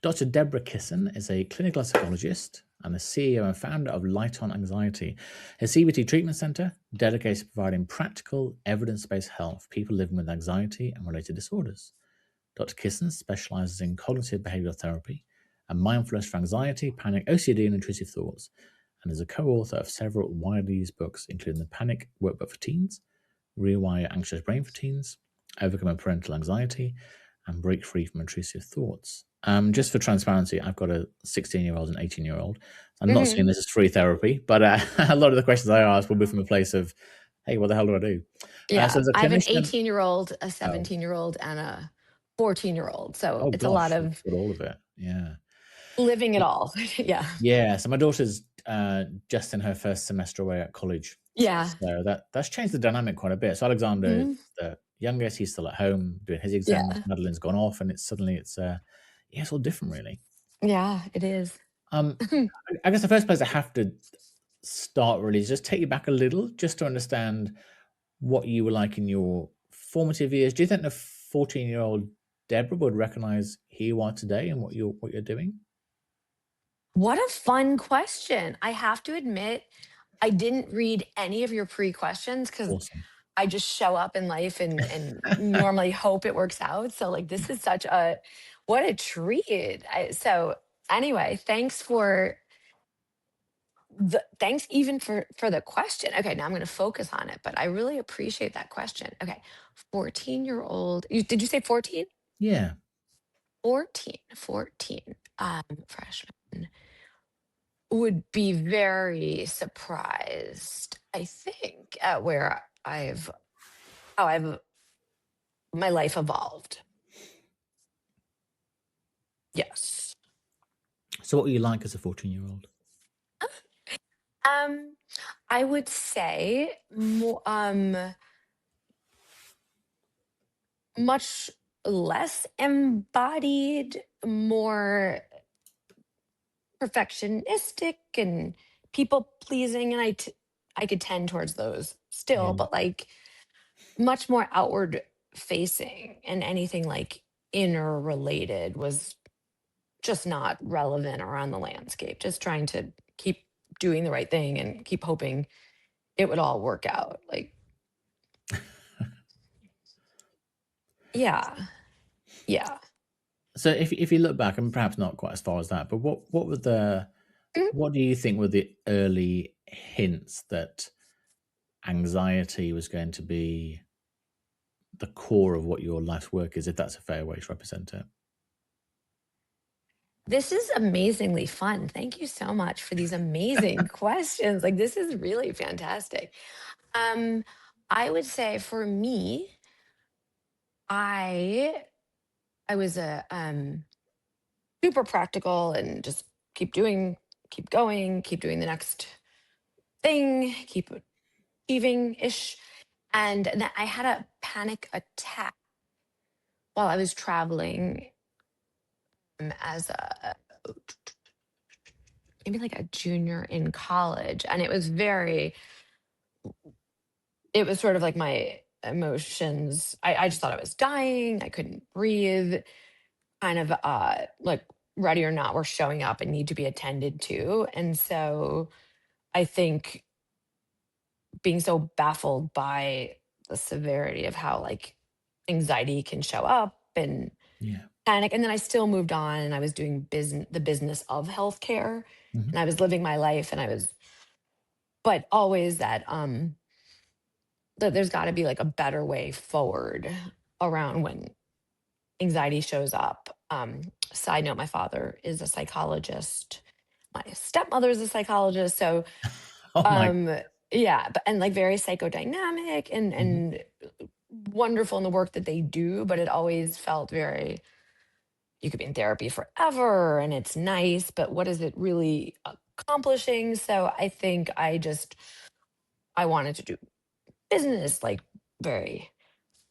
Dr. Debra Kissen is a clinical psychologist and the CEO and founder of Light on Anxiety, a CBT treatment center dedicated to providing practical, evidence-based help for people living with anxiety and related disorders. Dr. Kissen specializes in cognitive behavioral therapy and mindfulness for anxiety, panic, OCD, and intrusive thoughts, and is a co-author of several widely used books, including the Panic Workbook for Teens, Rewire Anxious Brain for Teens, Overcoming Parental Anxiety, and Break Free from Intrusive Thoughts. Just for transparency, I've got a 16-year-old and 18-year-old. I'm not saying this is free therapy, but a lot of the questions I ask will be from a place of, hey, what the hell do I do? Yeah, So as a I have an clinician, 18-year-old, a 17-year-old, and a 14-year-old. So oh it's a lot gosh, you've of got all of it. Yeah. living it all. Yeah. Yeah. So my daughter's just in her first semester away at college. Yeah. So that's changed the dynamic quite a bit. So Alexander is Mhm. the youngest, he's still at home doing his exams. Yeah. Madeline's gone off, and it's yeah, it's all different really. Yeah, it is. Um, I guess the first place I have to start really is just take you back a little, just to understand what you were like in your formative years. Do you think the 14-year-old Deborah would recognize who you are today and what you're doing? What a fun question. I have to admit, I didn't read any of your pre-questions because Awesome. I just show up in life and normally hope it works out. So like this is such a what a treat. So anyway, thanks even for the question. Okay, now I'm going to focus on it, but I really appreciate that question. Okay, 14-year-old. Did you say 14? Yeah. 14, freshman would be very surprised, I think, at where how I've my life evolved. Yes. So what were you like as a 14-year-old? Um, I would say more, much less embodied, more perfectionistic and people pleasing, and I could tend towards those still, Yeah. but like much more outward facing, and anything like inner related was just not relevant around the landscape. Just trying to keep doing the right thing and keep hoping it would all work out. Like, yeah, yeah. So if you look back, and perhaps not quite as far as that, but Mhm. what do you think were the early hints that anxiety was going to be the core of what your life's work is, if that's a fair way to represent it? This is amazingly fun. Thank you so much for these amazing questions. Like, this is really fantastic. Um, I would say for me, I I was a super practical and just keep going, keep doing the next thing, keep achieving ish. And then I had a panic attack while I was traveling as a maybe like a junior in college. And it was sort of like my emotions. I just thought I was dying. I couldn't breathe, kind of like ready or not, were showing up and need to be attended to. And so I think being so baffled by the severity of how like anxiety can show up and Yeah. panic. And then I still moved on and I was doing the business of healthcare, Mhm. and I was living my life, and I was, but always that there's got to be like a better way forward around when anxiety shows up. Side note, my father is a psychologist. My stepmother is a psychologist. So Oh my. um yeah, but and like very psychodynamic Mhm. and wonderful in the work that they do, but it always felt very, you could be in therapy forever and it's nice, but what is it really accomplishing? So I think I wanted to do business, like very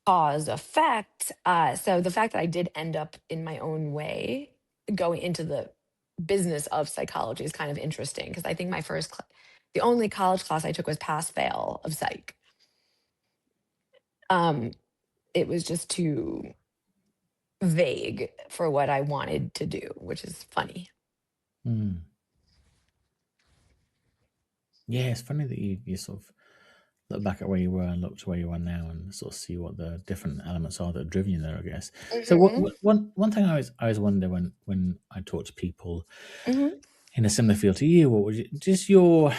cause effect. So the fact that I did end up in my own way going into the business of psychology is kind of interesting, because I think the only college class I took was pass fail of psych. Um, it was just too. vague for what I wanted to do, which is funny. Mm. Yeah, it's funny that you sort of look back at where you were and look to where you are now and sort of see what the different elements are that have driven you there, I guess. So Hmm. one thing I always wonder when I talk to people Hmm. in a similar field to you, what would you just your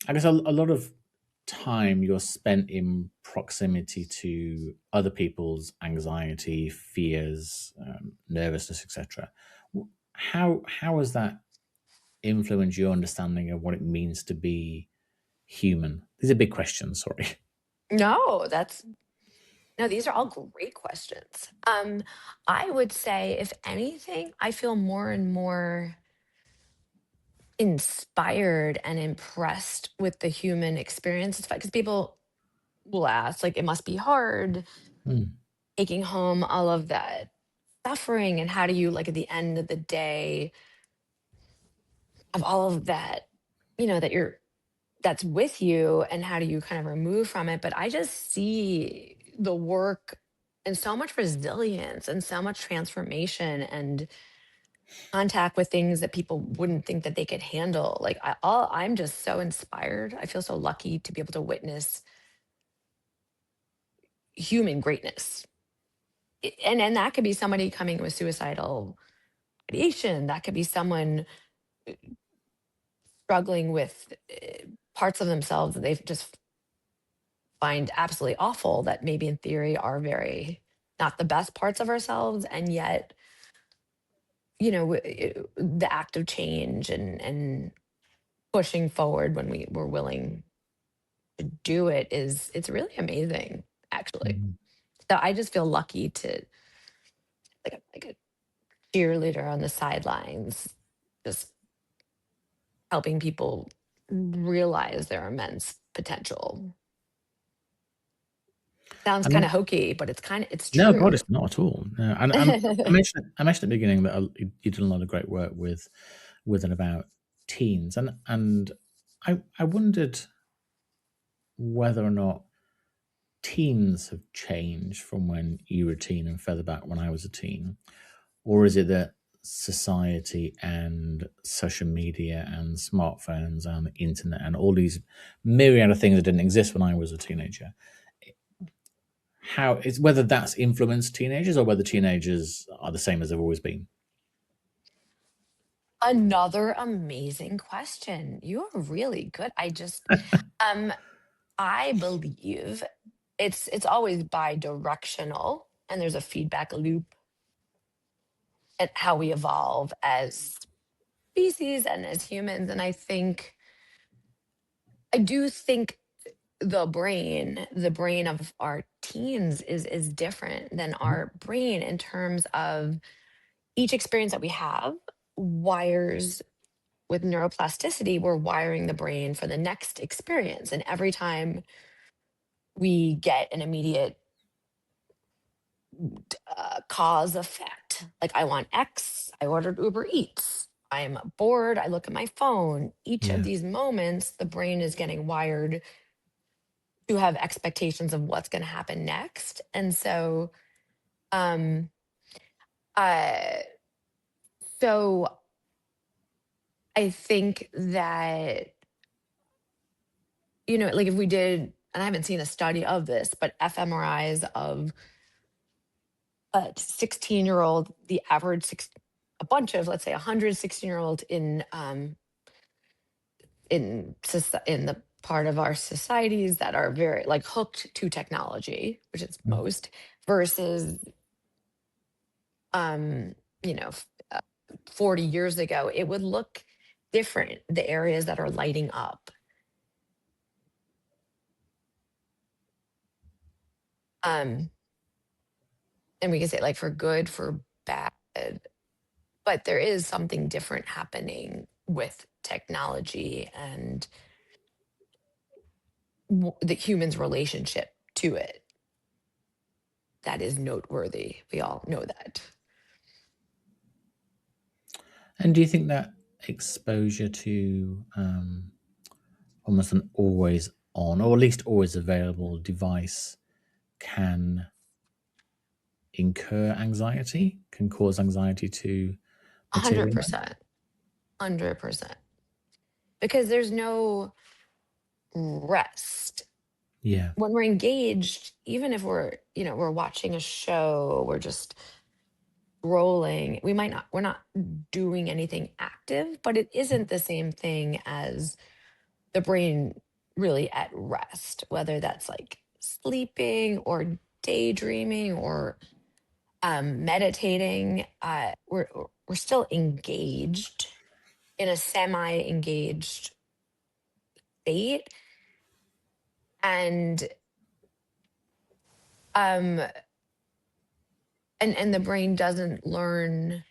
I guess a lot of time you're spent in proximity to other people's anxiety, fears, nervousness, etc. How has that influenced your understanding of what it means to be human? These are big questions. Sorry. No, that's no, these are all great questions. I would say, if anything, I feel more and more inspired and impressed with the human experience. It's because people will ask, like, it must be hard Mm, taking home all of that suffering. And how do you, like, at the end of the day, of all of that, that that's with you, and how do you kind of remove from it? But I just see the work and so much resilience and so much transformation and contact with things that people wouldn't think that they could handle. Like, I'm just so inspired. I feel so lucky to be able to witness human greatness. And that could be somebody coming with suicidal ideation. That could be someone struggling with parts of themselves that they just find absolutely awful, that maybe in theory are very not the best parts of ourselves. And yet, the act of change and pushing forward when we were willing to do it, it's really amazing, actually. mm. So I just feel lucky to, like a cheerleader on the sidelines, just helping people realize their immense potential. Sounds I kind mean, of hokey, but it's no, God, true. it's not at all. No, and I mentioned at the beginning that you did a lot of great work with and about teens, and I wondered whether or not teens have changed from when you were a teen and further back when I was a teen, or is it that society and social media and smartphones and the internet and all these myriad of things that didn't exist when I was a teenager, how is whether that's influenced teenagers or whether teenagers are the same as they've always been? Another amazing question. You are really good. Um, I believe it's always bi-directional, and there's a feedback loop at how we evolve as species and as humans. And I do think the brain of our teens is different than our brain, in terms of each experience that we have wires. With neuroplasticity, we're wiring the brain for the next experience. And every time we get an immediate cause effect, like, I want X, I ordered Uber Eats, I'm bored, I look at my phone. Each of Yeah. these moments, the brain is getting wired to have expectations of what's going to happen next. And um, uh, so I think that, like, if we did, and I haven't seen a study of this, but fMRIs of a 16-year-old, the average a bunch of, let's say, 116-year-old in the part of our societies that are very, like, hooked to technology, which is Mm. most, versus um, you know, f- uh, 40 years ago, it would look different. The areas that are lighting up. Um, and we can say, like, for good, for bad, but there is something different happening with technology and the human's relationship to it. That is noteworthy. We all know that. And do you think that exposure to almost an always on, or at least always available device can incur anxiety, can cause anxiety to materialize? 100%. 100%. Because there's no rest. Yeah. When we're engaged, even if we're watching a show, we're just rolling, we're not doing anything active, but it isn't the same thing as the brain really at rest, whether that's like sleeping or daydreaming or meditating. We're still engaged in a semi-engaged state, and um and the brain doesn't learn.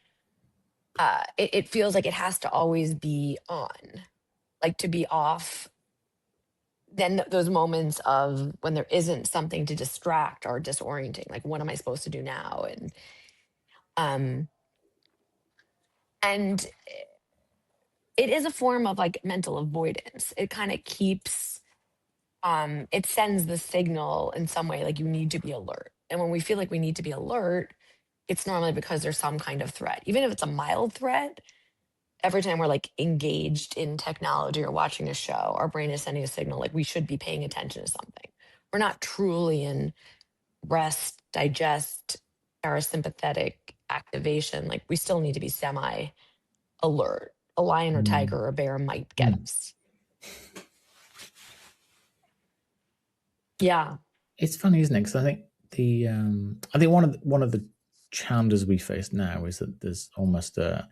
It feels like it has to always be on, like to be off. Then those moments of when there isn't something to distract are disorienting. Like, what am I supposed to do now? Um and it is a form of like mental avoidance. It kind of keeps it sends the signal in some way, like you need to be alert. And when we feel like we need to be alert, it's normally because there's some kind of threat, even if it's a mild threat. Every time we're like engaged in technology or watching a show, our brain is sending a signal like we should be paying attention to something. We're not truly in rest, digest, parasympathetic activation. Like, we still need to be semi alert. A lion or Mm. tiger or a bear might get Mm. us. Yeah. It's funny, isn't it? Because I think one of the challenges we face now is that there's almost a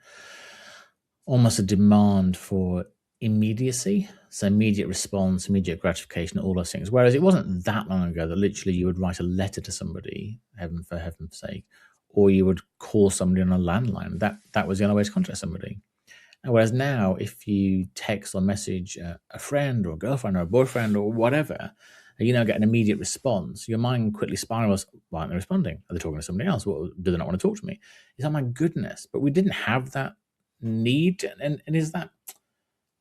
demand for immediacy, so immediate response, immediate gratification, all those things. Whereas it wasn't that long ago that literally you would write a letter to somebody, for heaven's sake, or you would call somebody on a landline. That was the only way to contact somebody. And whereas now, if you text or message a friend or a girlfriend or a boyfriend or whatever, get an immediate response, your mind quickly spirals. Why aren't they responding? Are they talking to somebody else? What, do they not want to talk to me? It's like, my goodness. But we didn't have that need. And is that,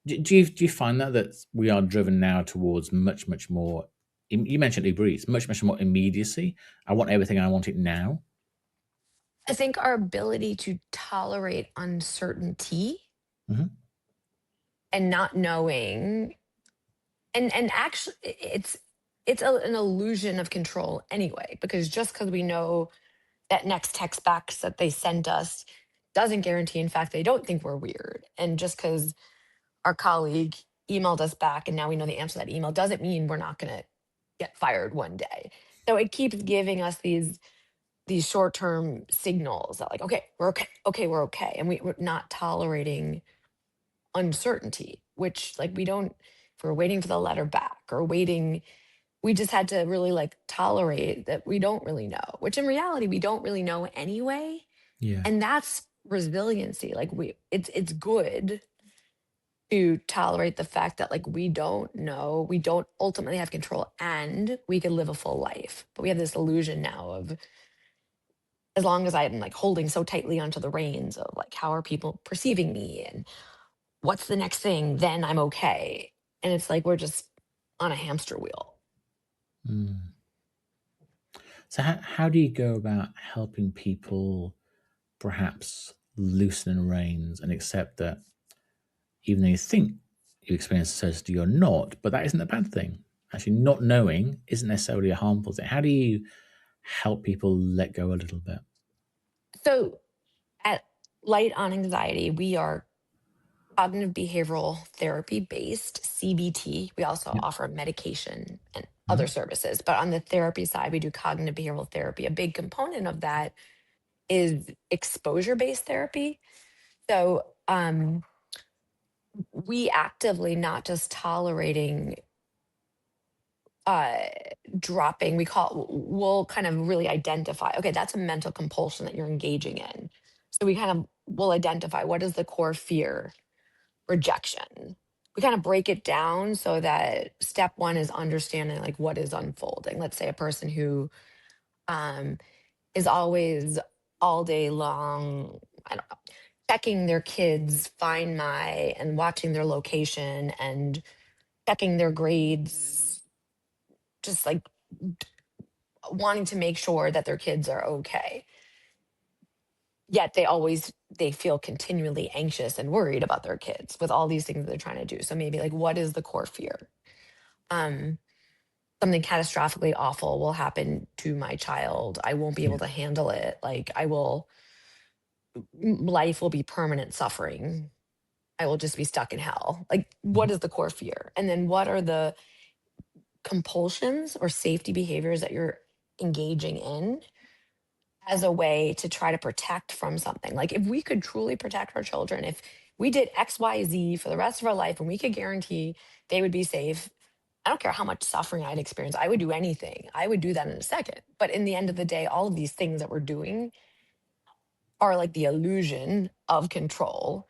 do you find that we are driven now towards much, much more, you mentioned Uber Eats, much, much more immediacy? I want everything, I want it now. I think our ability to tolerate uncertainty Hmm. and not knowing, and actually an illusion of control anyway, because just because we know that next text back that they sent us doesn't guarantee, in fact, they don't think we're weird. And just because our colleague emailed us back and now we know the answer to that email doesn't mean we're not going to get fired one day. So it keeps giving us these short-term signals that, like, okay, we're okay, okay, we're okay, and we're not tolerating uncertainty, which, like, we don't, if we're waiting for the letter back or waiting, we just had to really like tolerate that we don't really know, which in reality we don't really know anyway. Yeah. And that's resiliency. Like, it's good to tolerate the fact that, like, we don't know, we don't ultimately have control, and we could live a full life. But we have this illusion now of, as long as I'm like holding so tightly onto the reins of like how are people perceiving me and what's the next thing, then I'm okay. And it's like we're just on a hamster wheel. Mm. So how do you go about helping people perhaps loosen reins and accept that even though you think you experience necessity, you're not, but that isn't a bad thing. Actually, not knowing isn't necessarily a harmful thing. How do you help people let go a little bit? So at Light on Anxiety, we are cognitive behavioral therapy based, CBT. We also Yeah. offer medication and other Mhm. services. But on the therapy side, we do cognitive behavioral therapy. A big component of that is exposure based therapy. So we actively, not just tolerating uh dropping, we'll kind of really identify, okay, that's a mental compulsion that you're engaging in. So we kind of will identify, what is the core fear? Rejection. We kind of break it down so that step one is understanding like what is unfolding. Let's say a person who um is always, all day long, I don't know, checking their kids find my and watching their location and checking their grades, just like wanting to make sure that their kids are okay. Yet they feel continually anxious and worried about their kids with all these things they're trying to do. So maybe like, what is the core fear? Um, Something catastrophically awful will happen to my child. I won't be Yeah. able to handle it. Like life will be permanent suffering. I will just be stuck in hell. Like, Mhm. what is the core fear? And then what are the compulsions or safety behaviors that you're engaging in as a way to try to protect from something? Like, if we could truly protect our children, if we did X, Y, Z for the rest of our life and we could guarantee they would be safe, I don't care how much suffering I'd experience, I would do anything. I would do that in a second. But in the end of the day, all of these things that we're doing are like the illusion of control.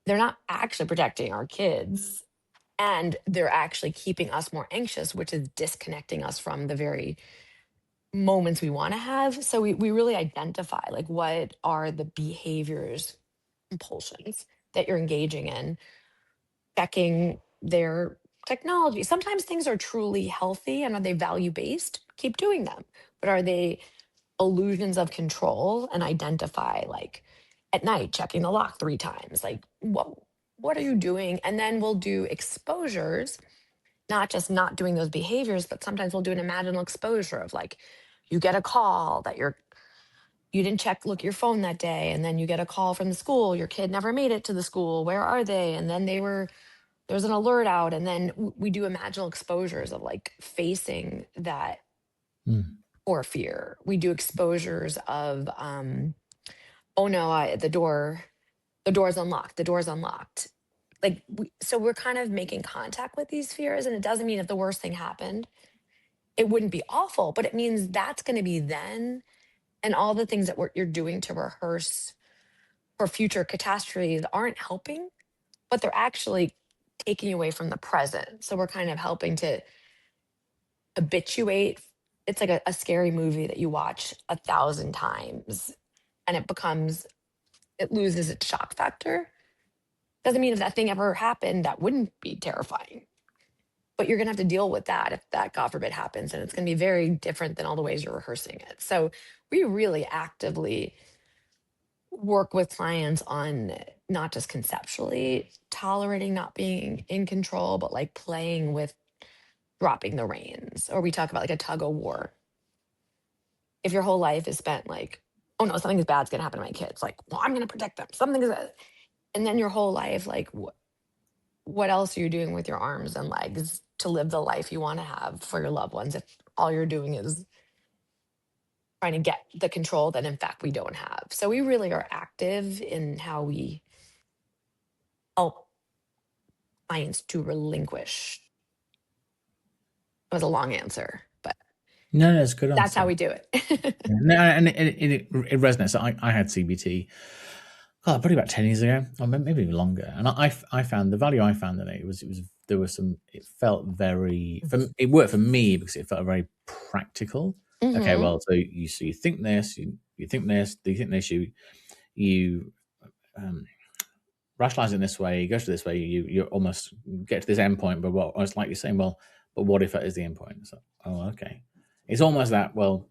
They're not actually protecting our kids, and they're actually keeping us more anxious, which is disconnecting us from the very moments we want to have. So we really identify like, what are the behaviors, compulsions that you're engaging in, checking their technology. Sometimes things are truly healthy, and are they value based? Keep doing them. But are they illusions of control? And identify like, at night checking the lock 3 times. Like, what are you doing? And then we'll do exposures, not just not doing those behaviors, but sometimes we'll do an imaginal exposure of like, you get a call that you didn't look at your phone that day, and then you get a call from the school, your kid never made it to the school, where are they? And then there's an alert out, and then we do imaginal exposures of like facing that Mm. or fear. We do exposures of oh no, the door's unlocked, the door's unlocked. Like, so we're kind of making contact with these fears, and it doesn't mean if the worst thing happened it wouldn't be awful, but it means that's going to be then. And all the things that you're doing to rehearse for future catastrophes aren't helping, but they're actually taking you away from the present. So we're kind of helping to habituate. It's like a scary movie that you watch 1,000 times and it loses its shock factor. Doesn't mean if that thing ever happened, that wouldn't be terrifying. But you're going to have to deal with that if that, God forbid, happens. And it's going to be very different than all the ways you're rehearsing it. So we really actively work with clients on not just conceptually tolerating not being in control, but like playing with dropping the reins. Or we talk about like a tug of war. If your whole life is spent like, oh no, something bad's going to happen to my kids, like, well, I'm going to protect them. Something is, and then your whole life, like, what else are you doing with your arms and legs to live the life you want to have for your loved ones if all you're doing is trying to get the control that in fact we don't have? So we really are active in how we help clients to relinquish. It was a long answer, but No, that's a good that's how answer. we do it. Yeah. No, and it resonates. So I had CBT, probably about 10 years ago, or maybe even longer. And I found the value I found in it was there was some. It felt very it worked for me because it felt very practical. Okay, Hmm. well, so you think this, you think this, you think this, you um, rationalize it this way, you go to this way, you almost get to this endpoint. But what it's like you're saying, well, but what if that is the endpoint? So, oh, okay, it's almost that. Well,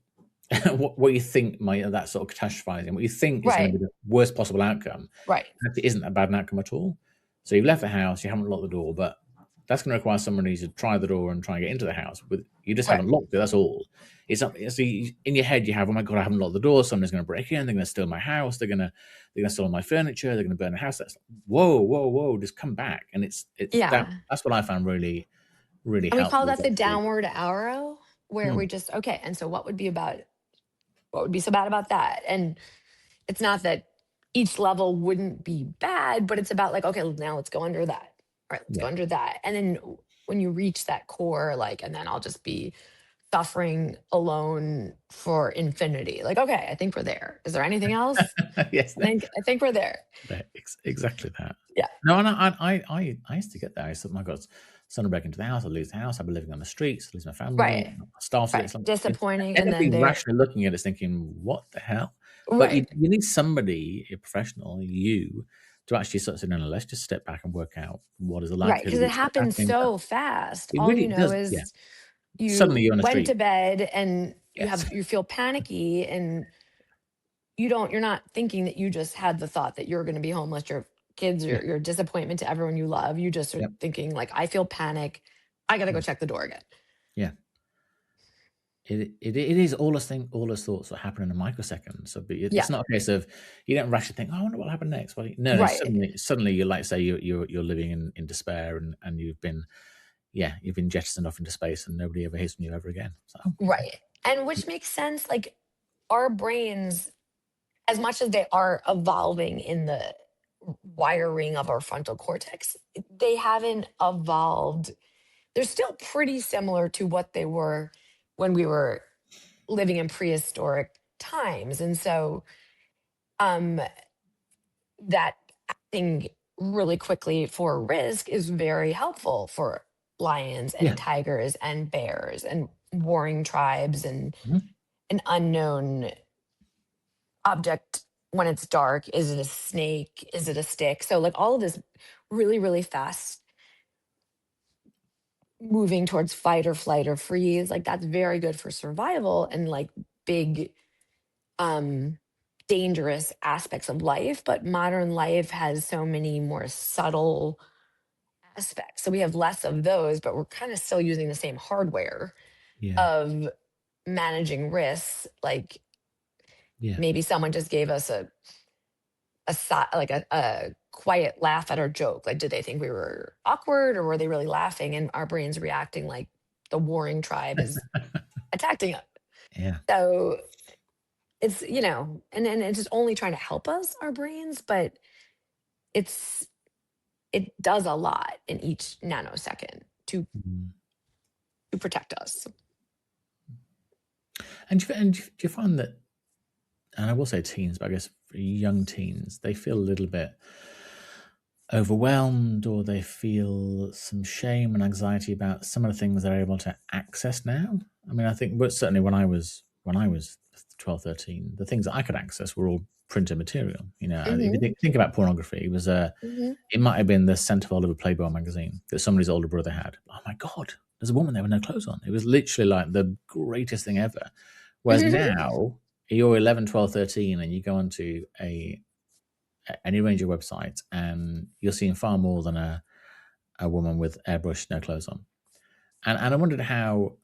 what you think might that sort of catastrophizing, what you think is going Right, to be the worst possible outcome, right, actually isn't a bad outcome at all. So you've left the house, you haven't locked the door, but that's going to require somebody to try the door and try and get into the house. With you just right. haven't locked it. That's all. It's in your head. You have, oh my god, I haven't locked the door. Somebody's going to break in. They're going to steal my house. They're going to steal my furniture. They're going to burn the house. That's whoa, whoa, whoa. Just come back. And it's that. Yeah. That's what I found really, really And we call helpful. that the downward arrow, where Hmm, we just, okay. And so what would be so bad about that? And it's not that each level wouldn't be bad, but it's about like, okay, now let's go under that. All right, let's go yeah. under that. And then when you reach that core, like, and then I'll just be suffering alone for infinity. Like, okay, I think we're there. Is there anything else? Yes. I think we're there. Exactly that. Yeah. No, and I used to get there. I said, "My God, someone will break into the house. I'll lose the house. I'll be living on the streets. Lose my family. Right. Staff to get Right. something." Disappointing. And then Everybody there. rationally looking at it is thinking, "What the hell?" But you, Right. you need somebody, a professional, you, to actually sort of say, "No, no, let's just step back and work out what is the Right. likelihood Because of it this happens happening." so fast. It All really you know does. Yeah. is Suddenly you you're on the went street. to bed and Yes. you feel panicky, and you're not thinking that you just had the thought that you're going to be homeless, your kids, Yeah. your disappointment to everyone you love. You just are Yep. thinking like, I feel panic, I got to go Mm. check the door again. Yeah. It is all those thoughts that happen in a microsecond. So Yeah, it's not a case of you don't rashly think, oh, I wonder what happened next. Well, no, right, suddenly you're like, say you're living in despair, and you've been jettisoned off into space and nobody ever hears from you ever again. So, oh, okay. right. And which makes sense. Like, our brains, as much as they are evolving in the wiring of our frontal cortex, they haven't evolved. They're still pretty similar to what they were when we were living in prehistoric times. And so, um, that acting really quickly for risk is very helpful for lions Yeah. and tigers and bears and warring tribes and Mhm. an unknown object when it's dark. Is it a snake? Is it a stick? So, like, all of this really, really fast moving towards fight or flight or freeze, like, that's very good for survival and like big, um, dangerous aspects of life. But modern life has so many more subtle aspects. So we have less of those, but we're kind of still using the same hardware Yeah. of managing risks. Like, Yeah. maybe someone just gave us like a quiet laugh at our joke. Like, did they think we were awkward, or were they really laughing? And our brains reacting like the warring tribe is attacking us. Yeah. So it's, and it's just only trying to help us, our brains, but it's it does a lot in each nanosecond Mhm. to protect us. Do you find that, and I will say teens, but I guess for young teens, they feel a little bit overwhelmed, or they feel some shame and anxiety about some of the things they're able to access now? I mean, I think, but certainly when I was 12, 13, the things that I could access were all printed material. If you Hmm. think about pornography, Hmm. it might have been the centerfold of a Playboy magazine that somebody's older brother had. Oh my God, there's a woman there with no clothes on. It was literally like the greatest thing ever. Whereas now, you're 11, 12, 13, and you go onto any range of websites, and you're seeing far more than a woman with airbrush, no clothes on. And I wondered how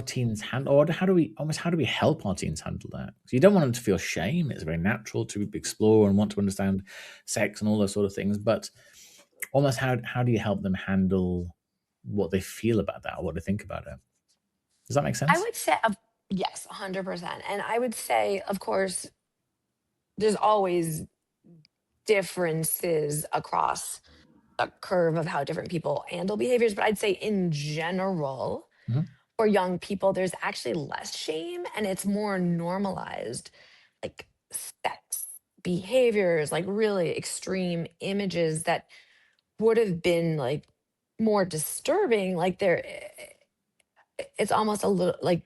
teens handle, or how do we help our teens handle that? So you don't want them to feel shame. It's very natural to explore and want to understand sex and all those sort of things, but almost how do you help them handle what they feel about that, or what they think about it? Does that make I sense? would say, yes, 100%. And I would say, of course, there's always differences across a curve of how different people handle behaviors. But I'd say, in general, Mhm. for young people, there's actually less shame and it's more normalized, like sex behaviors, like really extreme images that would have been like more disturbing. Like, it's almost a little like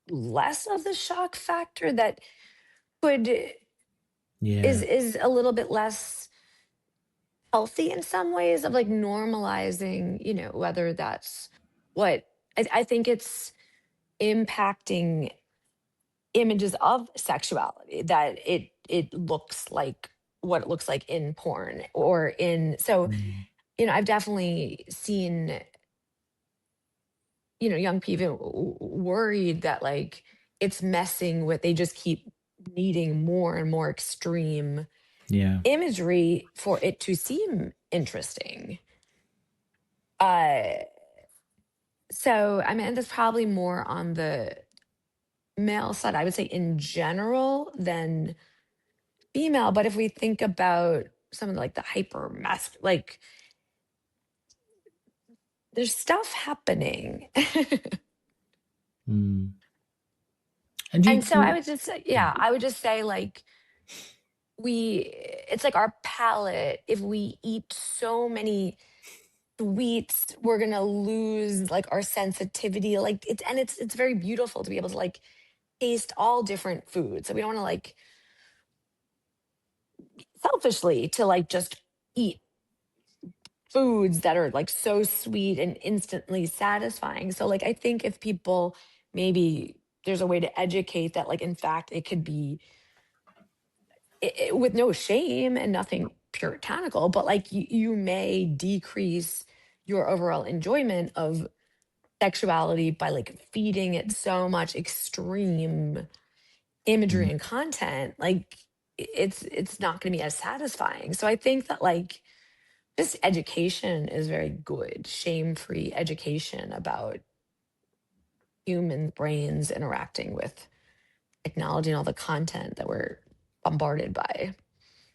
less of the shock factor that could Yeah. is a little bit less healthy in some ways, of like normalizing, whether that's what I think it's impacting images of sexuality, that it looks like what it looks like in porn or in. So, Mm. I've definitely seen, young people worried that, like, it's messing with, they just keep needing more and more extreme Yeah. imagery for it to seem interesting. Uh, so I mean, that's probably more on the male side, I would say, in general, than female. But if we think about some of like the hyper like, there's stuff happening. Mm. And And so I you would just say, yeah, I would just say, like, it's like our palate. If we eat so many sweets, we're gonna lose like our sensitivity. Like, it's very beautiful to be able to like taste all different foods. So we don't want to, like, selfishly, to like just eat foods that are like so sweet and instantly satisfying. So, like, I think if people maybe there's a way to educate that, like, in fact, it could be with no shame and nothing puritanical, but like you may decrease your overall enjoyment of sexuality by like feeding it so much extreme Mm, imagery and content. Like it's not going to be as satisfying. So I think that like this education is very good, shame-free education about human brains interacting with technology and all the content that we're bombarded by.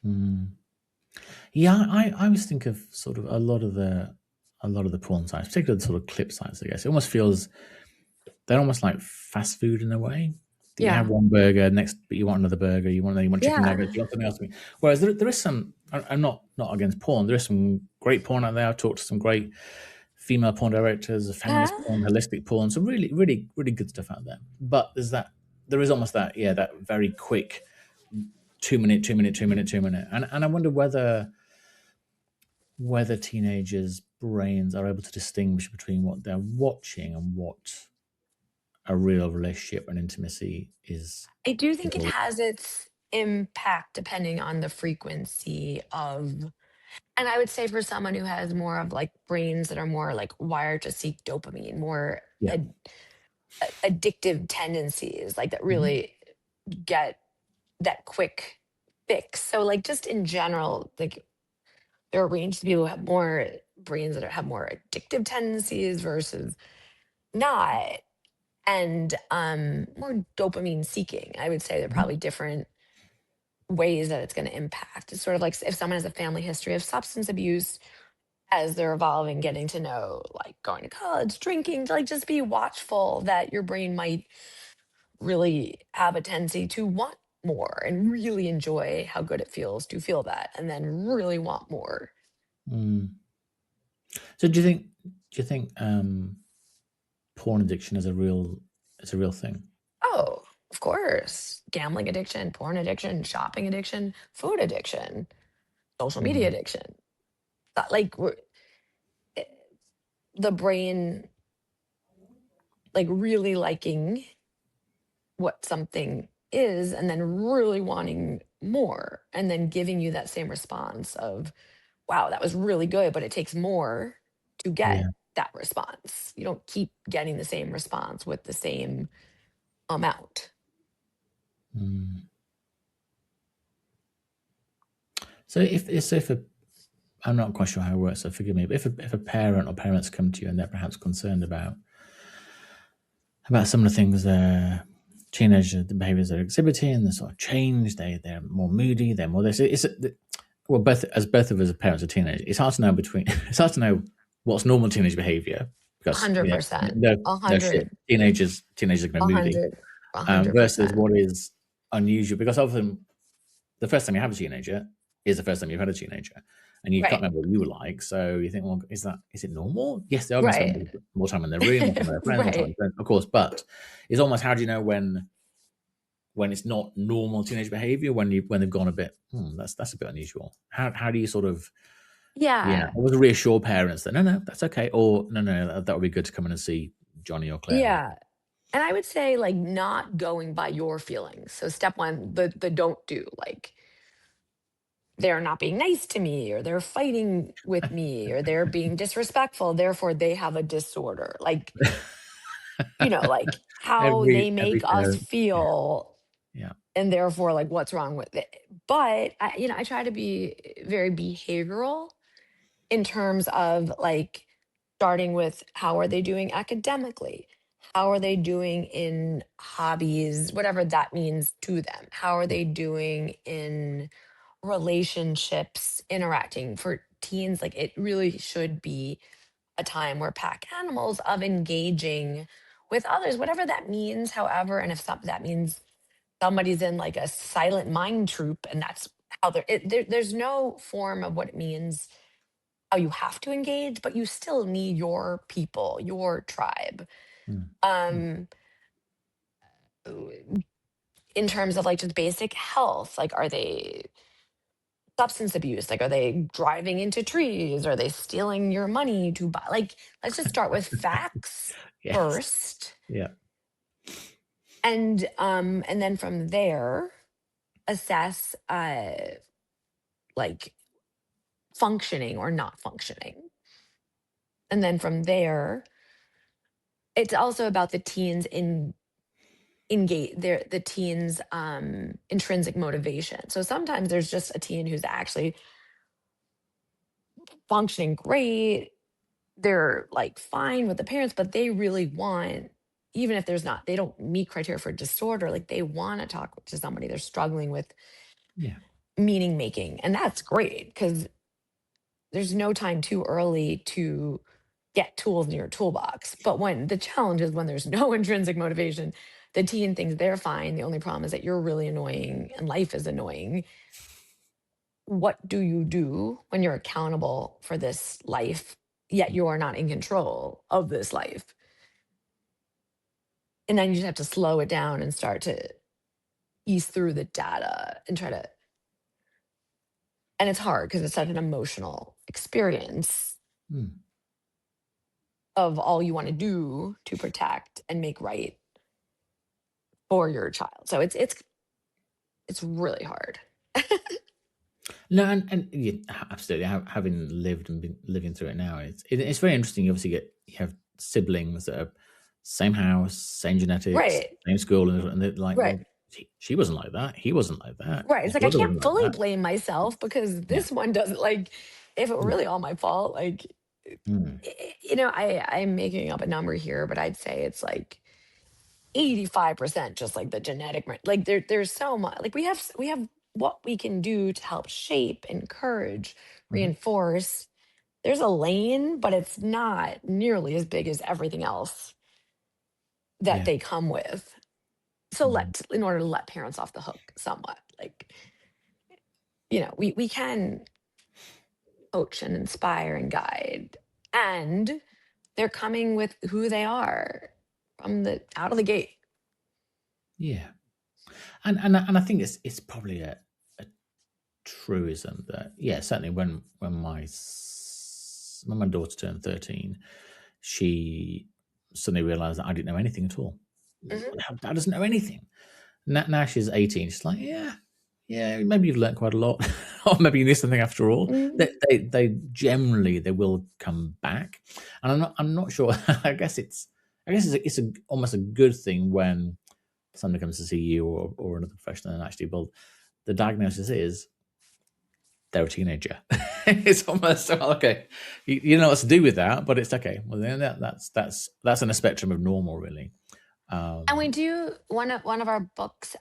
mm. Yeah, I always think of sort of a lot of the porn sites, particularly the sort of clip sites. I guess it almost feels they're almost like fast food in a way. That you have Yeah. one burger, next, but you want another burger. You want chicken Yeah. nuggets. You want something else. Whereas there is some. I'm not against porn. There is some great porn out there. I've talked to some great female porn directors, feminist Yeah. porn, holistic porn. Some really good stuff out there. But there is almost that that very quick 2 minute, 2 minute, 2 minute, 2 minute, and I wonder whether teenagers' brains are able to distinguish between what they're watching and what a real relationship and intimacy is. I do is think it all. has its impact depending on the frequency of, and I would say for someone who has more of like brains that are more like wired to seek dopamine, more Yeah. addictive tendencies, like that Mhm. really get that quick fix. So like just in general, like there are ranges of people who have more brains that have more addictive tendencies versus not, and more dopamine seeking. I would say they're Mhm. probably different ways that it's going to impact. It's sort of like if someone has a family history of substance abuse, as they're evolving, getting to know, like going to college, drinking, like just be watchful that your brain might really have a tendency to want more and really enjoy how good it feels to feel that, and then really want more. Mm. So do you think porn addiction is a real thing? Oh, of course. Gambling addiction, porn addiction, shopping addiction, food addiction, social media Mm. addiction. Like eh, the brain like really liking what something is and then really wanting more and then giving you that same response of wow, that was really good, but it takes more to get Yeah. that response. You don't keep getting the same response with the same amount. Mm. So if I'm not quite sure how it works, so forgive me, but if a parent or parents come to you and they're perhaps concerned about some of the things teenagers, the behaviors they're exhibiting, the sort of change, they're more moody, they're more this. Well, both of us as parents of teenagers, it's hard to know it's hard to know what's normal teenage behavior because 100%. no shit, 100. teenagers are going to be moody 100. versus 100%. what is unusual because often the first time you have a teenager is the first time you've had a teenager, and you can't Right. remember what you were like. So you think, well, is it normal? Yes, they are going to spend Right. more time in their room, more time with their friends, more time Right. with friends, of course. But it's almost how do you know when it's not normal teenage behavior when they've gone a bit that's a bit unusual. How do you sort of Yeah. always reassure parents that no that's okay, or no that would be good to come in and see Johnny or Claire. Yeah. And I would say like not going by your feelings. So step one, the don't do, like they're not being nice to me or they're fighting with me or they're being disrespectful, therefore they have a disorder. Like, like how they Every make us parent, yeah, feel yeah. and therefore like what's wrong with it. But I try to be very behavioral in terms of like starting with how are they doing academically? How are they doing in hobbies, whatever that means to them? How are they doing in relationships, interacting for teens? Like it really should be a time where pack animals of engaging with others, whatever that means, however, and if that means somebody's in like a silent mind troop and that's how there's no form of what it means how you have to engage, but you still need your people, your tribe. Mm, mm, Um, in terms of like just basic health, like are they substance abuse? Like are they driving into trees? Are they stealing your money to buy? Like let's just start with facts yes, first. yeah. And then from there, assess like functioning or not functioning. And then from there, it's also about the teens in engage the teens intrinsic motivation. So sometimes there's just a teen who's actually functioning great, they're like fine with the parents, but they really want, even if there's not, they don't meet criteria for disorder, like they want to talk to somebody, they're struggling with Yeah. meaning making, and that's great because there's no time too early to get tools in your toolbox. But when the challenge is when there's no intrinsic motivation, the teen thinks they're fine. The only problem is that you're really annoying and life is annoying. What do you do when you're accountable for this life, yet you are not in control of this life? And then you just have to slow it down and start to ease through the data and try to, and it's hard because it's such an emotional experience Mm. of all you want to do to protect and make right for your child. So it's really hard. No, and yeah, absolutely. Having lived and been living through it now, it's very interesting. You obviously you have siblings that are same house, same genetics, Right. same school, and they're like, Right. well, she wasn't like that. He wasn't like that. Right. It's His like I brother can't wasn't like fully that. blame myself because Yeah. this one doesn't, like, if it were Mm. really all my fault, like, Mm. I'm making up a number here, but I'd say it's like 85% just like the genetic like there's so much, like we have what we can do to help shape, encourage, Mhm. reinforce. There's a lane, but it's not nearly as big as everything else that Yeah. they come with. So Mm. in order to let parents off the hook somewhat, like, we can coach and inspire and guide, and they're coming with who they are from the out of the gate. Yeah. And I think it's probably a truism that, yeah, certainly when my daughter turned 13, she suddenly realized that I didn't know anything at all. Mhm. Dad doesn't know anything. Now she's 18. She's like, yeah, yeah, maybe you've learned quite a lot, or maybe you knew something after all. Mhm. They generally they will come back, and I'm not sure. I guess it's almost a good thing when somebody comes to see you or another professional, and actually, well, the diagnosis is they're a teenager. It's almost okay. You know what to do with that, but it's okay. Well, then that's on a spectrum of normal, really. And we Um, do one of our books,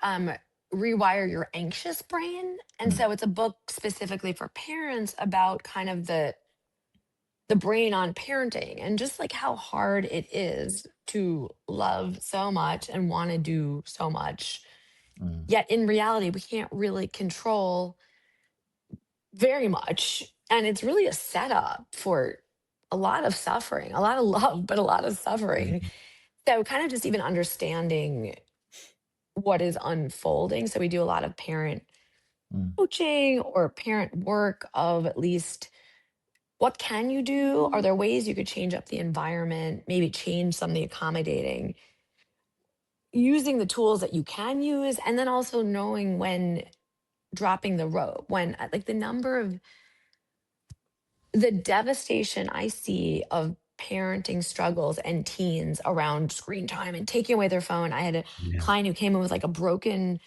Rewire Your Anxious Brain. And mm, so it's a book specifically for parents about kind of the brain on parenting and just like how hard it is to love so much and want to do so much. mm, Yet in reality, we can't really control very much. And it's really a setup for a lot of suffering, a lot of love, but a lot of suffering. yeah, So kind of just even understanding what is unfolding. So we do a lot of parent mm, coaching or parent work of at least what can you do? Are there ways you could change up the environment, maybe change some of the accommodating, using the tools that you can use, and then also knowing when dropping the rope, when like the number of the devastation I see of parenting struggles and teens around screen time and taking away their phone. I had a yeah, client who came in with like a broken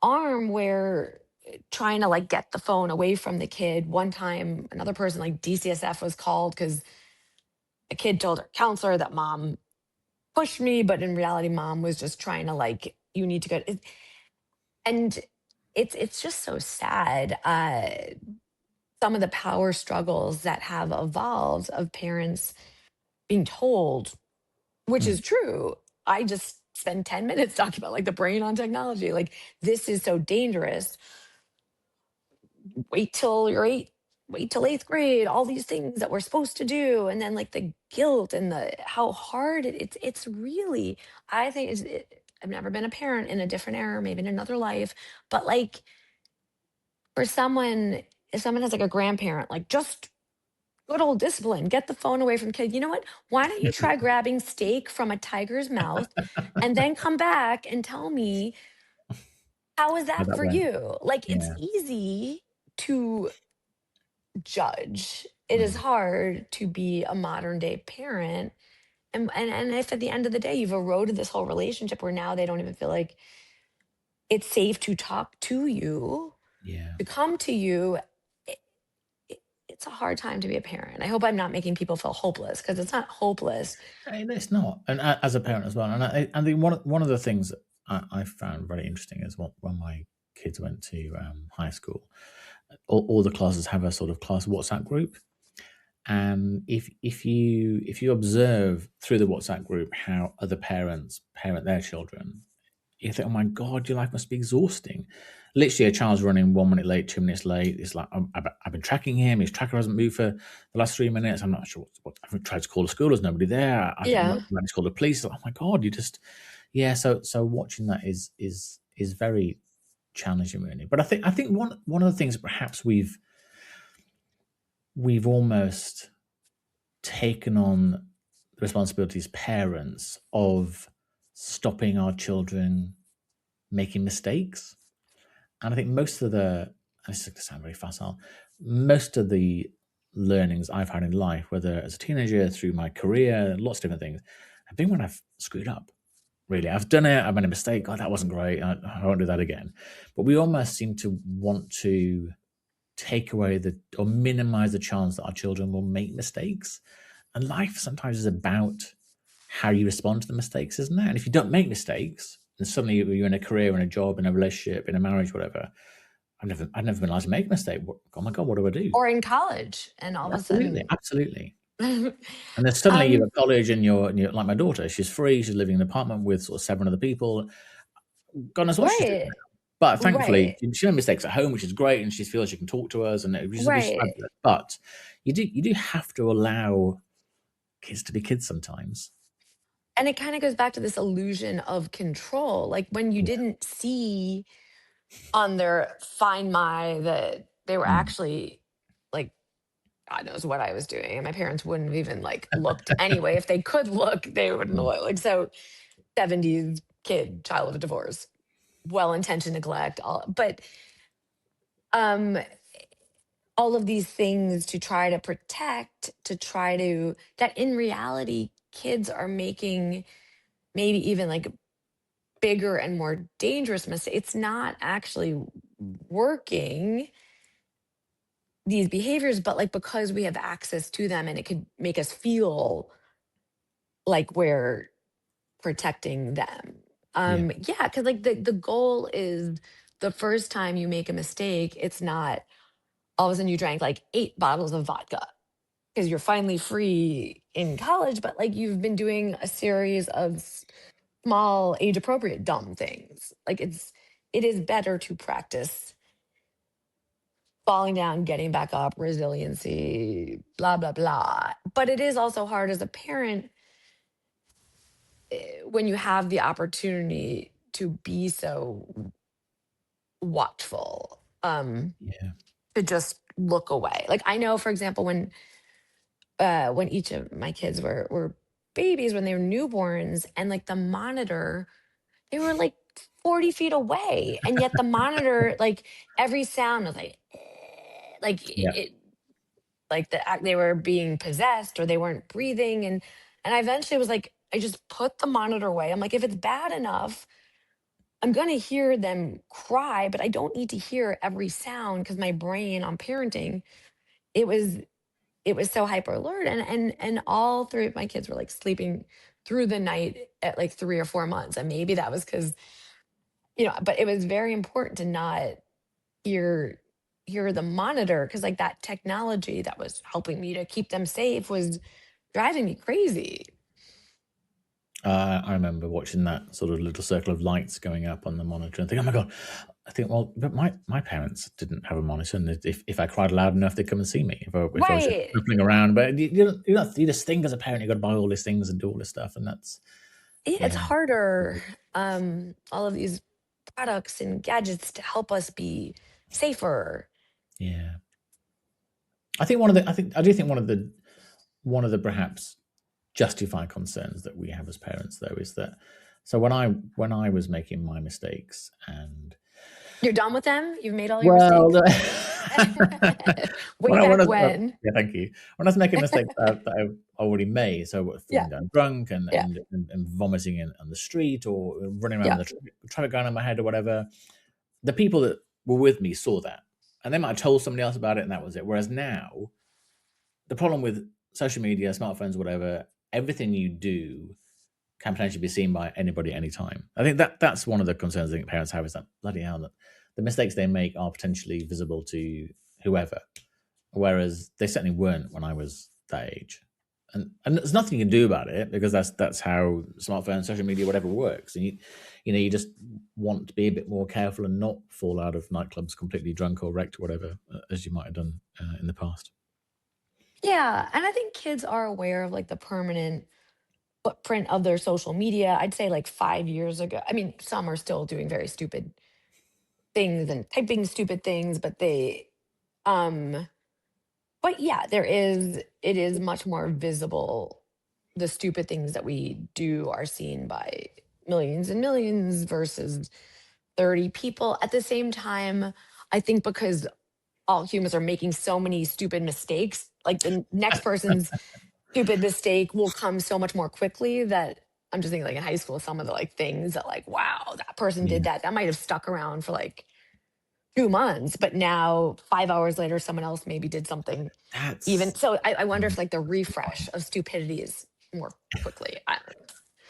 arm where trying to like get the phone away from the kid. One time, another person like DCSF was called because a kid told her counselor that mom pushed me, but in reality, mom was just trying to like, you need to go. And it's just so sad. Some of the power struggles that have evolved of parents being told, which mm, is true. I just spend 10 minutes talking about like the brain on technology. Like, this is so dangerous. Wait till you're eight, wait till eighth grade, all these things that we're supposed to do. And then like the guilt and the how hard it's really, I think I've never been a parent in a different era, maybe in another life, but like for someone, if someone has like a grandparent, like just Good old discipline. Get the phone away from kid. You know what? Why don't you try grabbing steak from a tiger's mouth and then come back and tell me how was How that that for went. you? Like it's Yeah. easy to judge. It is Mm. hard to be a modern day parent. And if at the end of the day you've eroded this whole relationship where now they don't even feel like it's safe to talk to you, Yeah. to come to you, it, it's a hard time to be a parent. I hope I'm not making people feel hopeless because it's not hopeless. It's not, and as a parent as well. And I think one of the things that I found very interesting is when my kids went to high school, all the classes have a sort of class WhatsApp group, and if you observe through the WhatsApp group how other parents parent their children, you think, oh my God, your life must be exhausting. Literally, a child's running 1 minute late, 2 minutes late. It's like, I've been tracking him. His tracker hasn't moved for the last 3 minutes. I'm not sure what I've tried to call the school. There's nobody there. I think I Yeah. might just call the police. Like, oh my God, you just, yeah. So watching that is very challenging, really. But I think one of the things that perhaps we've almost taken on the responsibility as parents of stopping our children making mistakes. And I think most of the, and this is going to sound very facile, most of the learnings I've had in life, whether as a teenager, through my career, lots of different things, have been when I've screwed up. Really, I've done it. I've made a mistake. God, that wasn't great. I won't do that again. But we almost seem to want to take away or minimize the chance that our children will make mistakes. And life sometimes is about how you respond to the mistakes, isn't it? And if you don't make mistakes, and suddenly you're in a career, in a job, in a relationship, in a marriage, whatever, I've never been allowed to make a mistake. Oh my God, what do I do? Or in college, and all of a Absolutely, sudden, absolutely. And then suddenly you're um, at college and you're like my daughter. She's free. She's living in an apartment with sort of 7 other people. God knows what she's doing right, now. But thankfully, right, she made mistakes at home, which is great, and she feels she can talk to us, and which is right. fabulous. But you do have to allow kids to be kids sometimes. And it kind of goes back to this illusion of control. Like when you Yeah. didn't see on their Find My that they were Mm. actually like God knows what I was doing. And my parents wouldn't have even like looked anyway. If they could look, they wouldn't Mm. look. Like so 70s kid, child of a divorce, well-intentioned neglect, um all of these things to try to protect, to try to that in reality, kids are making maybe even like bigger and more dangerous mistakes. It's not actually working these behaviors, but like because we have access to them and it could make us feel like we're protecting them. Yeah. Yeah, because like the goal is the first time you make a mistake, it's not all of a sudden you drank like 8 bottles of vodka because you're finally free in college, but like you've been doing a series of small age appropriate dumb things. Like it is better to practice falling down, getting back up, resiliency, blah, blah, blah. But it is also hard as a parent when you have the opportunity to be so watchful, Yeah. to just look away. Like I know, for example, when each of my kids were babies, when they were newborns, and like the monitor, they were like 40 feet away. And yet the monitor, like every sound was like, like Yeah. it like they were being possessed or they weren't breathing and I eventually was like I just put the monitor away. I'm like if it's bad enough I'm going to hear them cry but I don't need to hear every sound because my brain on parenting it was it was so hyper alert and all three of my kids were like sleeping through the night at like 3 or 4 months and maybe that was because but it was very important to not hear hear the monitor because like that technology that was helping me to keep them safe was driving me crazy. I remember watching that sort of little circle of lights going up on the monitor and thinking, "Oh my God!" I think, well, but my parents didn't have a monitor, and if I cried loud enough, they'd come and see me. If I was just Right. shuffling around, but you just think as a parent, you got to buy all these things and do all this stuff, and that's Yeah, it's yeah, harder. All of these products and gadgets to help us be safer. yeah. I do think one of the perhaps justified concerns that we have as parents, though, is that so when I was making my mistakes and You're done with them? You've made all your well, mistakes? Way when back I when. yeah, thank you. When I was making mistakes that I already made, so Yeah, falling down drunk yeah, and vomiting on the street or running around yeah. with a traffic gun on my head or whatever, the people that were with me saw that, and they might have told somebody else about it, and that was it. Whereas now, the problem with social media, smartphones, whatever, everything you do can potentially be seen by anybody anytime. I think that's one of the concerns I think parents have is that bloody hell that the mistakes they make are potentially visible to whoever, whereas they certainly weren't when I was that age. And there's nothing you can do about it because that's how smartphones, social media, whatever works. And you just want to be a bit more careful and not fall out of nightclubs completely drunk or wrecked or whatever, as you might have done in the past. Yeah, and I think kids are aware of, like, the permanent footprint of their social media. I'd say, like, 5 years ago, I mean, some are still doing very stupid things and typing stupid things, um but yeah, it is much more visible. The stupid things that we do are seen by millions and millions versus 30 people. At the same time, I think because all humans are making so many stupid mistakes, like the next person's stupid mistake will come so much more quickly that I'm just thinking like in high school, some of the like things that like, wow, that person Yeah, did that. That might have stuck around for like 2 months, but now 5 hours later, someone else maybe did something even. that's. So I wonder Yeah. if like the refresh of stupidity is more quickly.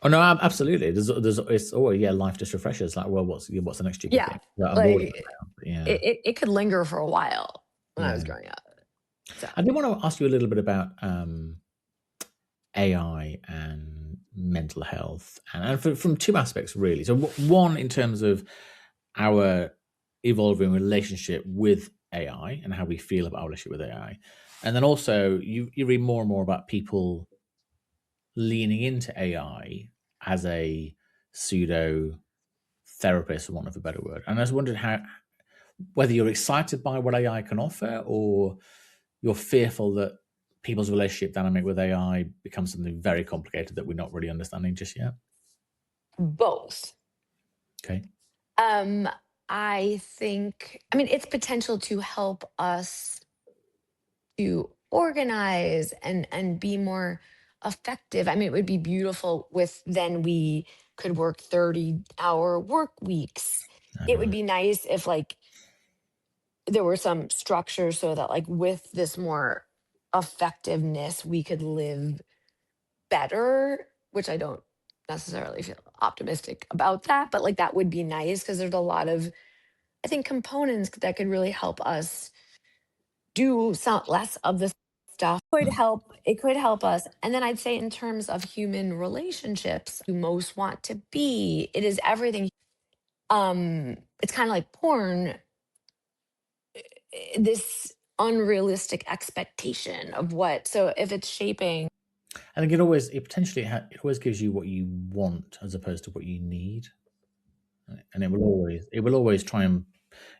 Oh no, absolutely. There's it's yeah, life just refreshes. Like, well, what's the next stupid Yeah, thing? Like, I'm bored of it like now. But yeah, it could linger for a while when I was yeah. growing up. So I did want to ask you a little bit about AI and mental health, and from two aspects really. So one in terms of our evolving relationship with AI and how we feel about our relationship with AI, and then also you read more and more about people leaning into AI as a pseudo therapist, for want of a better word. And I was wondering how whether you're excited by what AI can offer or you're fearful that people's relationship dynamic with AI becomes something very complicated that we're not really understanding just yet. both. Okay. Um, I think, I mean, its potential to help us to organize and be more effective. I mean, it would be beautiful with then we could work 30-hour work weeks. I It would know. be nice if like there were some structure so that like with this more effectiveness we could live better, which I don't necessarily feel optimistic about that, but like that would be nice because there's a lot of I think components that could really help us do some less of this stuff could Mm. help it could help us. And then I'd say in terms of human relationships you most want to be, it is everything. It's kind of like porn, this unrealistic expectation of what, so if it's shaping. I think it potentially it always gives you what you want as opposed to what you need, right? And it will always try and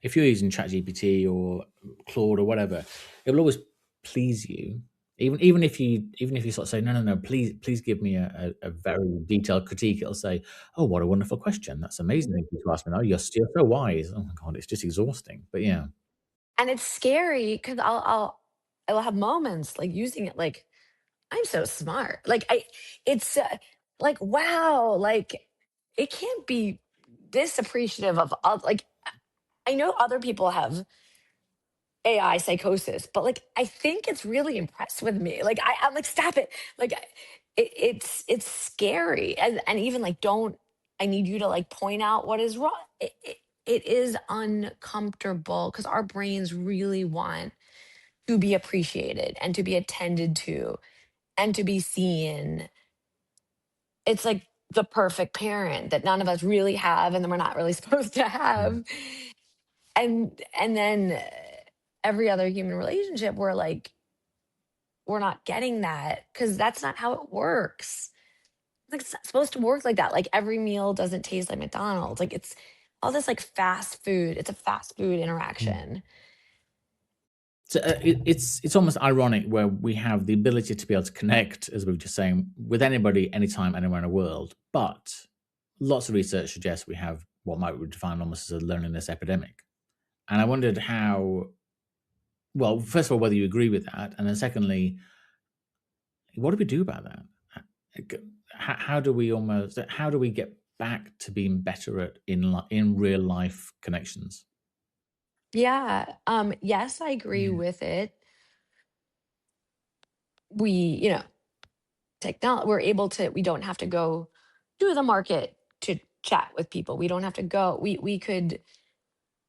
if you're using ChatGPT or Claude or whatever, it will always please you. Even if you sort of say no, please give me a very detailed critique, it'll say, oh, what a wonderful question, that's amazing, thank you to ask me. Oh, you're so wise. Oh my god, it's just exhausting. But yeah. And it's scary because I'll have moments like using it like I'm so smart. Like it's like wow, like it can't be this appreciative of like I know other people have AI psychosis, but like I think it's really impressed with me. Like I'm like stop it. Like it's scary and even like don't I need you to like point out what is wrong. It is uncomfortable because our brains really want to be appreciated and to be attended to and to be seen. It's like the perfect parent that none of us really have and then we're not really supposed to Mm. have. And then every other human relationship we're like we're not getting that because that's not how it works. Like it's not supposed to work like that. Like every meal doesn't taste like McDonald's. Like it's all this like fast food. It's a fast food Mm. interaction. So it's almost ironic where we have the ability to be able to connect, as we were just saying, with anybody, anytime, anywhere in the world. But lots of research suggests we have what might be defined almost as a loneliness epidemic. And I wondered how, well, first of all, whether you agree with that, and then secondly, what do we do about that? How do we get back to being better at in real life connections? Yeah. Yes, I agree Yeah. with it. We, technology, we're able to, we don't have to go to the market to chat with people. We don't have to go, we could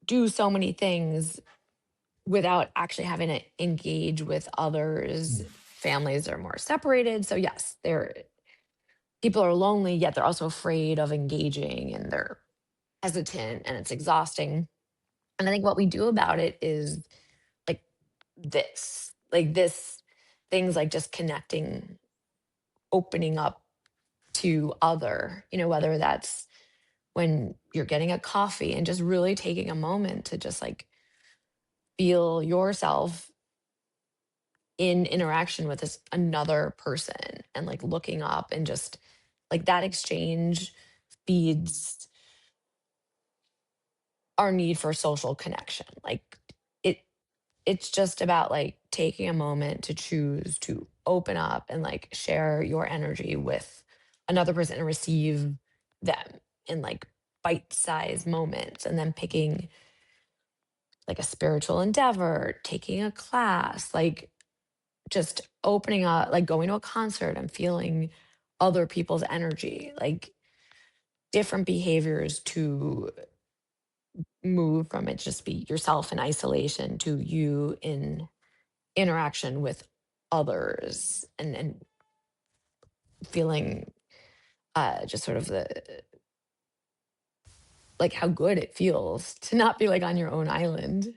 do so many things without actually having to engage with others. Mm. Families are more separated. So yes, they're people are lonely, yet they're also afraid of engaging and they're hesitant and it's exhausting. And I think what we do about it is like this things like just connecting, opening up to other, whether that's when you're getting a coffee and just really taking a moment to just like feel yourself in interaction with this another person and like looking up and just like that exchange feeds our need for social connection. Like it it's just about like taking a moment to choose to open up and like share your energy with another person and receive them in like bite-sized moments and then picking like a spiritual endeavor, taking a class, like just opening up, like going to a concert and feeling other people's energy, like different behaviors to move from it just be yourself in isolation to you in interaction with others and feeling just sort of the like how good it feels to not be like on your own island,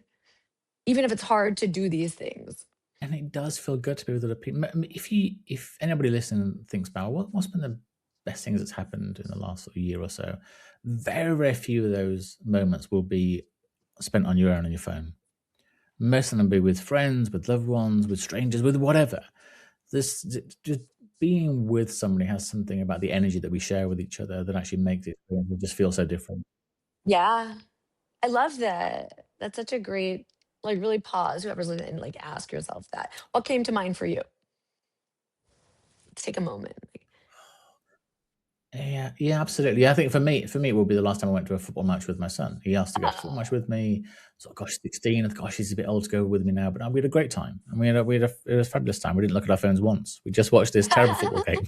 even if it's hard to do these things. And it does feel good to be with other people. If anybody listening thinks about what's been the best things that's happened in the last sort of year or so, very very few of those moments will be spent on your own on your phone. Most of them will be with friends, with loved ones, with strangers, with whatever. This just being with somebody has something about the energy that we share with each other that actually makes it just feel so different. Yeah, I love that. That's such a great, like, really pause, whoever's listening, and like ask yourself that. What came to mind for you? Let's take a moment. Like, Yeah, yeah, absolutely. I think for me, it will be the last time I went to a football match with my son. He asked to go to a football match oh, with me. So, gosh, 16. Gosh, he's a bit old to go with me now, but we had a great time. And it was a fabulous time. We didn't look at our phones once. We just watched this terrible football game,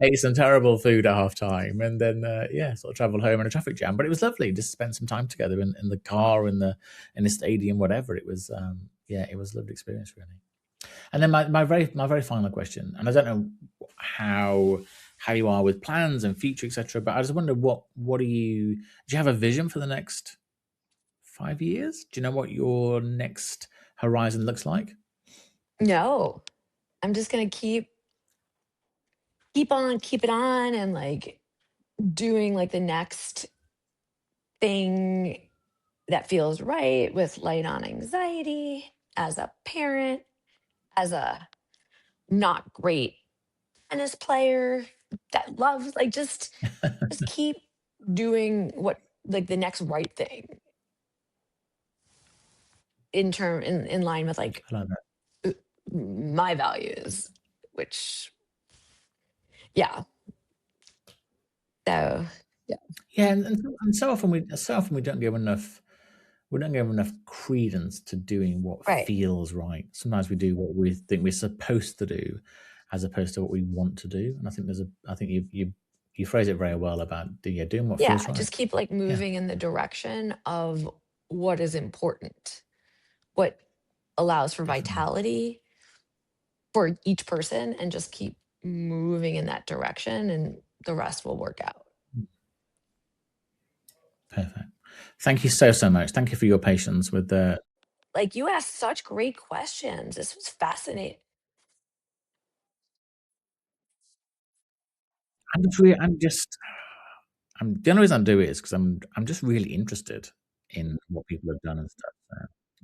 ate some terrible food at half time, and then yeah, sort of travelled home in a traffic jam. But it was lovely. Just spend some time together in the car, in the stadium, whatever. It was yeah, it was a lovely experience, really. And then my very final question, and I don't know how how you are with plans and future, etc. But I just wonder what do you have a vision for the next 5 years? Do you know what your next horizon looks like? no, I'm just gonna keep it on, and like doing like the next thing that feels right with light on anxiety as a parent, as a not great tennis player that loves like just keep doing what like the next right thing in line with like I like that. uh, my values, which yeah. So yeah. Yeah, and so often we don't give enough credence to doing what Right. feels right. Sometimes we do what we think we're supposed to do, as opposed to what we want to do. And I think you phrase it very well about yeah, doing what Yeah, feels right. just keep like Yeah, moving in the direction of what is important, what allows for definitely. vitality for each person, and just keep moving in that direction and the rest will work out. Perfect. Thank you so much. Thank you for your patience with the. Like you asked such great questions. This was fascinating. I'm just the only reason I do it is because I'm just really interested in what people have done and stuff. So.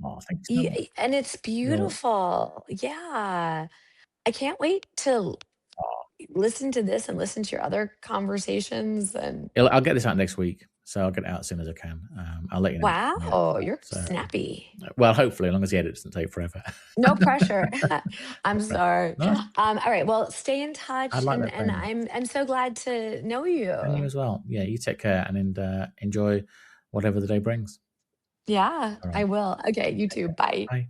Oh, thank you so much. And it's You're, beautiful. Yeah. I can't wait to oh, listen to this and listen to your other conversations. And I'll get this out next week, so I'll get it out as soon as I can. I'll let you know. Yeah, wow, you're so, snappy. well, hopefully, as long as the edit doesn't take forever. No pressure. I'm No pressure. sorry. No, All right. Well, stay in I'd touch, like that and very much. I'm so glad to know And you you. as well. Yeah, you take care and enjoy whatever the day brings. Yeah, All right. I will. Okay, you Take too. care. Bye. Bye.